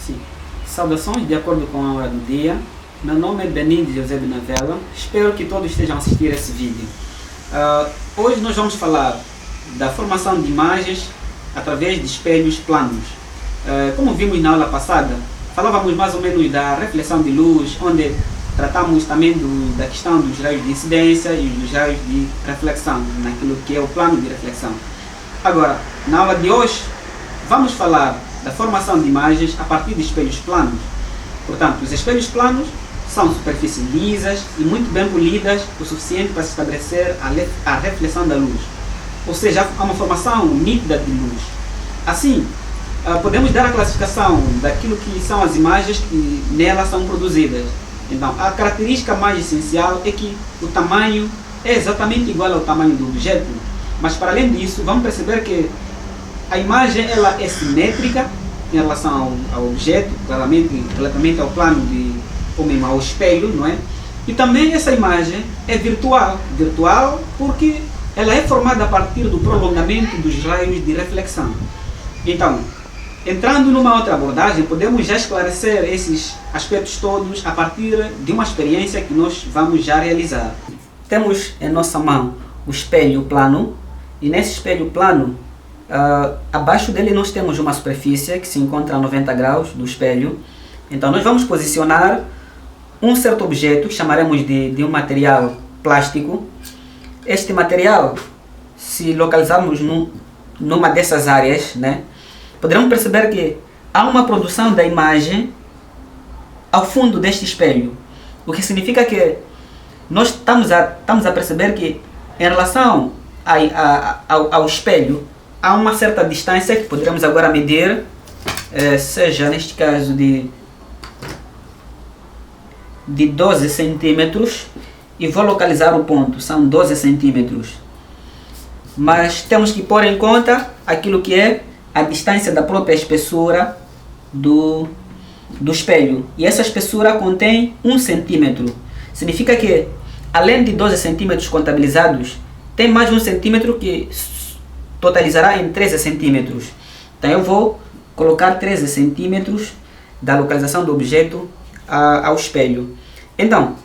Sim. Saudações de acordo com a hora do dia. Meu nome é Benigno José Benavela. Espero que todos estejam a assistir esse vídeo. Hoje nós vamos falar da formação de imagens através de espelhos planos. Como vimos na aula passada, falávamos mais ou menos da reflexão de luz, onde tratamos também da questão dos raios de incidência e dos raios de reflexão, naquilo que é o plano de reflexão. Agora, na aula de hoje, vamos falar da formação de imagens a partir de espelhos planos. Portanto, os espelhos planos são superfícies lisas e muito bem polidas o suficiente para se estabelecer a reflexão da luz. Ou seja, há uma formação nítida de luz. Assim, podemos dar a classificação daquilo que são as imagens que nelas são produzidas. Então, a característica mais essencial é que o tamanho é exatamente igual ao tamanho do objeto. Mas, para além disso, vamos perceber que a imagem ela é simétrica em relação ao objeto, claramente, relativamente ao plano ou mesmo ao espelho, não é? E também essa imagem é virtual. Virtual porque ela é formada a partir do prolongamento dos raios de reflexão. Então, entrando numa outra abordagem, podemos já esclarecer esses aspectos todos a partir de uma experiência que nós vamos já realizar. Temos em nossa mão o espelho plano, e nesse espelho plano, abaixo dele nós temos uma superfície que se encontra a 90 graus do espelho. Então nós vamos posicionar um certo objeto que chamaremos de um material plástico. Este material, se localizarmos numa dessas áreas, né, poderemos perceber que há uma produção da imagem ao fundo deste espelho, o que significa que nós estamos a perceber que em relação ao espelho há uma certa distância que poderemos agora medir, seja neste caso de 12 centímetros, e vou localizar o ponto, são 12 centímetros. Mas temos que pôr em conta aquilo que é a distância da própria espessura do espelho. E essa espessura contém 1 centímetro. Significa que, além de 12 centímetros contabilizados, tem mais 1 centímetro que totalizará em 13 centímetros. Então eu vou colocar 13 centímetros da localização do objeto ao espelho. Então,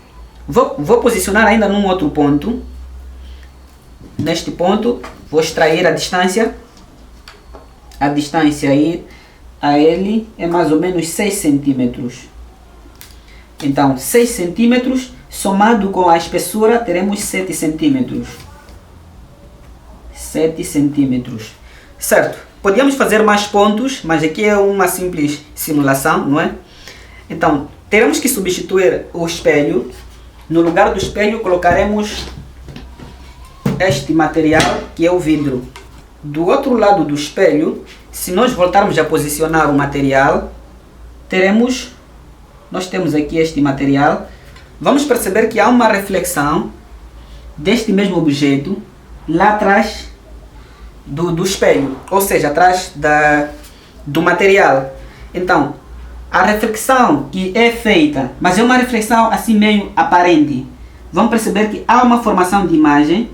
vou posicionar ainda num outro ponto. Neste ponto, vou extrair a distância. A distância aí a ele é mais ou menos 6 centímetros. Então, 6 centímetros somado com a espessura, teremos 7 centímetros. 7 centímetros. Certo, podíamos fazer mais pontos, mas aqui é uma simples simulação, não é? Então, teremos que substituir o espelho. No lugar do espelho colocaremos este material, que é o vidro. Do outro lado do espelho, se nós voltarmos a posicionar o material, nós temos aqui este material. Vamos perceber que há uma reflexão deste mesmo objeto lá atrás do espelho, ou seja, atrás do material. Então, a reflexão que é feita, mas é uma reflexão assim meio aparente, vamos perceber que há uma formação de imagem,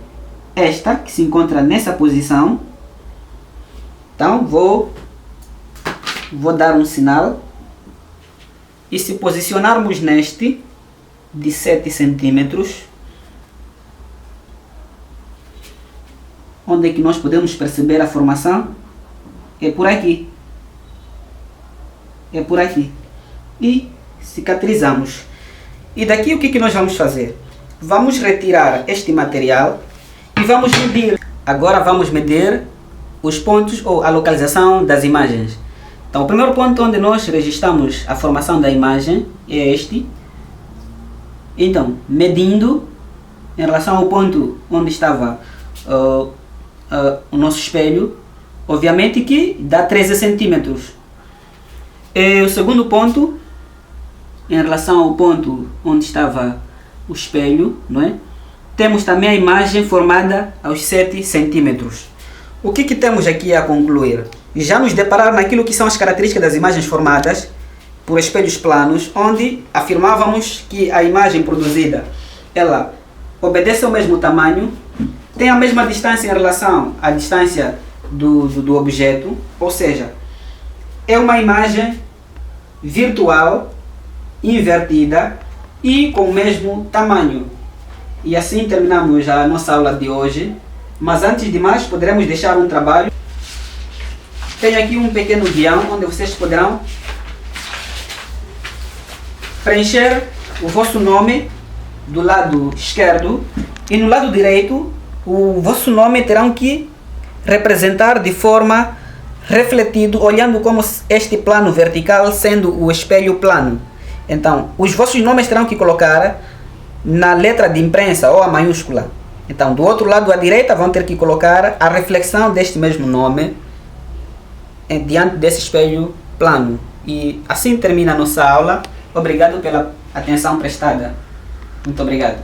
esta que se encontra nessa posição. Então vou dar um sinal, e se posicionarmos neste de 7 centímetros, onde é que nós podemos perceber a formação? É por aqui. É por aqui. E cicatrizamos. E daqui o que nós vamos fazer? Vamos retirar este material e vamos medir. Agora vamos medir os pontos ou a localização das imagens. Então o primeiro ponto onde nós registramos a formação da imagem é este. Então, medindo em relação ao ponto onde estava o nosso espelho, obviamente que dá 13 centímetros. E o segundo ponto, em relação ao ponto onde estava o espelho, não é? Temos também a imagem formada aos 7 centímetros. O que temos aqui a concluir? Já nos deparar naquilo que são as características das imagens formadas por espelhos planos, onde afirmávamos que a imagem produzida, ela obedece ao mesmo tamanho, tem a mesma distância em relação à distância do objeto, ou seja, é uma imagem virtual, invertida e com o mesmo tamanho. E assim terminamos a nossa aula de hoje. Mas antes de mais, poderemos deixar um trabalho. Tenho aqui um pequeno guião onde vocês poderão preencher o vosso nome do lado esquerdo e no lado direito o vosso nome terão que representar de forma refletido, olhando como este plano vertical sendo o espelho plano. Então, os vossos nomes terão que colocar na letra de imprensa ou a maiúscula. Então, do outro lado à direita vão ter que colocar a reflexão deste mesmo nome diante desse espelho plano. E assim termina a nossa aula. Obrigado pela atenção prestada. Muito obrigado.